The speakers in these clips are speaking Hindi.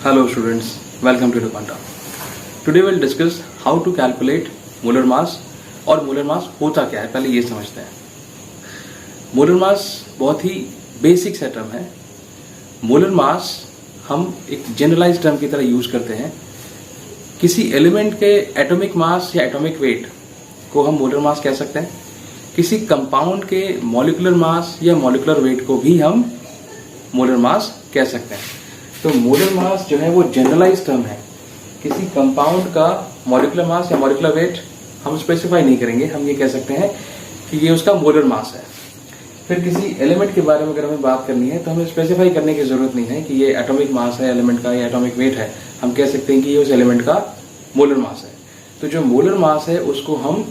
Hello students, welcome to the Quanta. Today we'll discuss how to calculate molar mass और मोलर मास होता क्या है, पहले ये समझते हैं। मोलर मास बहुत ही बेसिक सा टर्म है। मोलर मास हम एक जनरलाइज टर्म की तरह यूज करते हैं। किसी एलिमेंट के एटॉमिक मास या एटॉमिक वेट को हम मोलर मास कह सकते हैं। किसी कंपाउंड के मॉलिक्यूलर मास या मॉलिक्यूलर वेट को भी हम मोलर मास कह सकते हैं। तो मोलर मास जो है वो जनरलाइज टर्म है। किसी कंपाउंड का मॉलिक्यूलर मास या मॉलिक्यूलर वेट हम स्पेसिफाई नहीं करेंगे, हम ये कह सकते हैं कि ये उसका मोलर मास है। फिर किसी एलिमेंट के बारे में अगर हमें बात करनी है तो हमें स्पेसिफाई करने की जरूरत नहीं है कि ये एटॉमिक मास है एलिमेंट का या एटॉमिक वेट है। हम कह सकते हैं कि ये उस एलिमेंट का मोलर मास है। तो जो मोलर मास है उसको हम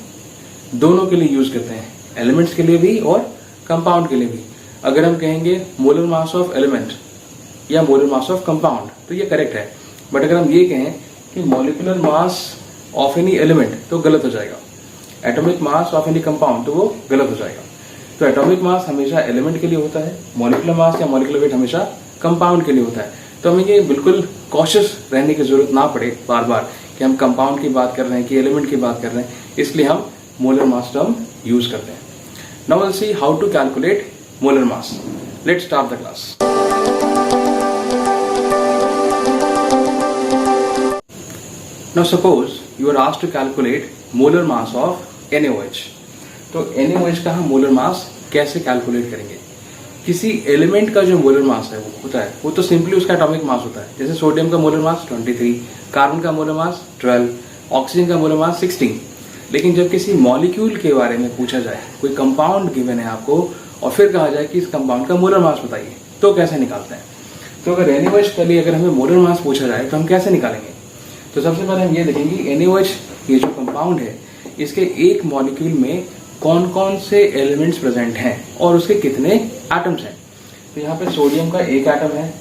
दोनों के लिए यूज करते हैं, एलिमेंट्स के लिए भी और कंपाउंड के लिए भी। अगर हम कहेंगे मोलर मास ऑफ एलिमेंट या मोलर मास ऑफ कंपाउंड तो ये करेक्ट है, बट अगर हम ये कहें कि molecular mass of any element तो गलत हो जाएगा। Atomic mass of any compound तो वो गलत हो जाएगा। तो एटॉमिक मास हमेशा एलिमेंट के लिए होता है, मॉलिक्यूलर मास या मॉलिक्यूलर वेट हमेशा कंपाउंड के लिए होता है। तो हमें ये बिल्कुल कॉशियस रहने की जरूरत ना पड़े बार बार कि हम कंपाउंड की बात कर रहे हैं कि एलिमेंट की बात कर रहे हैं, इसलिए हम मोलर मास टर्म यूज करते हैं। Now will see how to calculate molar mass. Let's start the class. Now suppose you are asked to calculate molar mass of NaOH. तो NaOH का हम मोलर मास कैसे कैलकुलेट करेंगे? किसी एलिमेंट का जो मोलर मास है वो होता है वो तो सिंपली उसका एटॉमिक मास होता है। जैसे सोडियम का मोलर मास 23, कार्बन का मोलर मास 12, ऑक्सीजन का मोलर मास 16। लेकिन जब किसी मॉलिक्यूल के बारे में पूछा जाए, कोई कंपाउंड गिवन है आपको और फिर कहा जाए कि इस कंपाउंड का मोलर मास बताइए, तो कैसे निकालते हैं? तो अगर NaOH के लिए अगर हमें मोलर मास पूछा जाए तो हम कैसे निकालेंगे? तो सबसे पहले हम ये देखेंगे NaOH ये जो कंपाउंड है इसके एक मॉलिक्यूल में कौन कौन से एलिमेंट्स प्रेजेंट हैं और उसके कितने एटम्स हैं। तो यहाँ पे सोडियम का एक एटम है,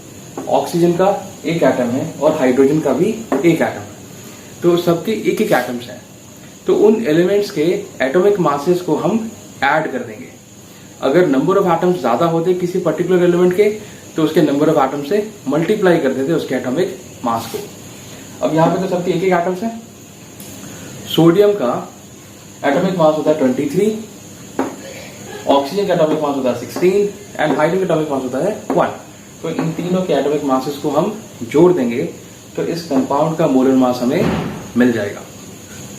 ऑक्सीजन का एक एटम है और हाइड्रोजन का भी एक एटम है। तो सबके एक एक एटम्स हैं। तो उन एलिमेंट्स के एटॉमिक मासेस को हम ऐड कर देंगे। अगर नंबर ऑफ एटम्स ज्यादा होते किसी पर्टिकुलर एलिमेंट के तो उसके नंबर ऑफ एटम से मल्टीप्लाई कर देते उसके एटॉमिक मास को। अब यहाँ पे तो सबके एक एक एटम्स हैं। सोडियम का एटॉमिक मास होता है 23, ऑक्सीजन का एटॉमिक मास होता है 16 एंड हाइड्रोजन का एटॉमिक मास होता है 1। तो इन तीनों के एटॉमिक मासेस को हम जोड़ देंगे तो इस कंपाउंड का मोलर मास हमें मिल जाएगा।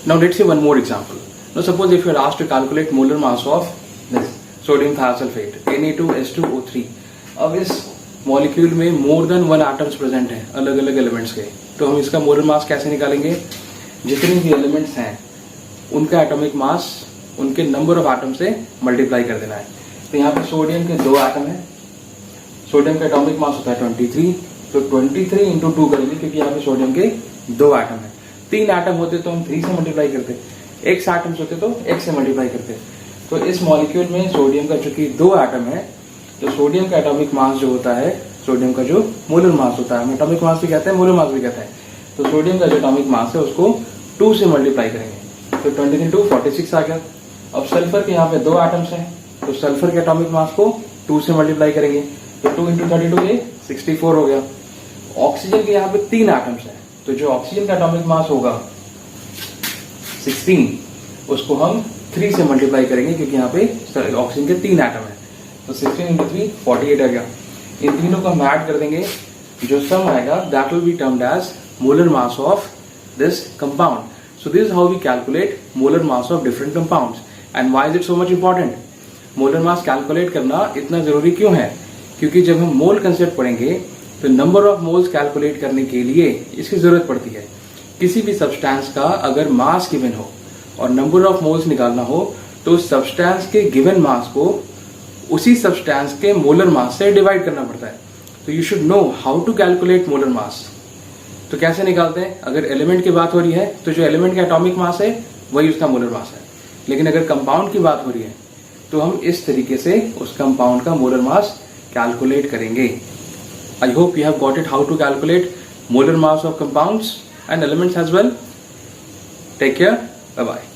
Now let's see one more example. Now suppose if you are asked to calculate molar mass of this sodium thiosulphate Na2H2O3। अब इस मॉलिक्यूल में मोर देन 1 एटम्स प्रेजेंट हैं अलग अलग एलिमेंट्स के। तो हम इसका मोलर मास कैसे निकालेंगे? जितने भी एलिमेंट्स हैं उनका एटॉमिक मास उनके नंबर ऑफ एटम से मल्टीप्लाई कर देना है। तो यहाँ पे सोडियम के 2 एटम है, सोडियम का एटॉमिक मास होता है 23। तो 23 इंटू 2 करेंगे क्योंकि यहाँ पे सोडियम के 2 एटम है। 3 एटम होते तो हम 3 से मल्टीप्लाई करते, x एटम्स होते तो x से मल्टीप्लाई करते। तो इस मॉलिक्यूल में सोडियम का चूंकि 2 एटम है तो सोडियम का एटॉमिक मास जो होता है, सोडियम का जो मोलर मास होता है, हम एटॉमिक मास भी कहते हैं मोलर मास भी कहते हैं। तो सोडियम का जो एटॉमिक मास है उसको 2 से मल्टीप्लाई करेंगे तो 23 2 46 आ गया। अब सल्फर के यहाँ पे 2 एटम्स हैं तो सल्फर के एटॉमिक मास को 2 से मल्टीप्लाई करेंगे तो 2 इंटू 32 ये 64 हो गया। ऑक्सीजन के यहाँ पे 3 एटम्स हैं तो जो ऑक्सीजन का एटॉमिक मास होगा 16 उसको हम 3 से मल्टीप्लाई करेंगे क्योंकि यहाँ पे ऑक्सीजन के 3 एटम है। तो 16 इंटू 3 48 आ गया। इन तीनों को हम ऐड कर देंगे, जो सम आएगा that will be termed as molar mass of this compound. So this is how we calculate molar mass of different compounds. And why is it so much important? Molar mass calculate करना इतना जरूरी क्यों है? क्योंकि जब हम मोल कंसेप्ट पढ़ेंगे तो नंबर ऑफ मोल्स कैलकुलेट करने के लिए इसकी जरूरत पड़ती है। किसी भी सब्सटेंस का अगर मास गिवन हो और नंबर ऑफ मोल्स निकालना हो तो उस सब्सटेंस के गिवन मास को उसी सब्सटेंस के मोलर मास से डिवाइड करना पड़ता है। तो you should know how to calculate molar mass. तो कैसे निकालते हैं? अगर एलिमेंट की बात हो रही है तो जो एलिमेंट का एटॉमिक मास है वही उसका मोलर मास है। लेकिन अगर कंपाउंड की बात हो रही है तो हम इस तरीके से उस कंपाउंड का मोलर मास कैलकुलेट करेंगे। I hope you have got it how to calculate molar mass of compounds and elements as well. Take care, bye bye.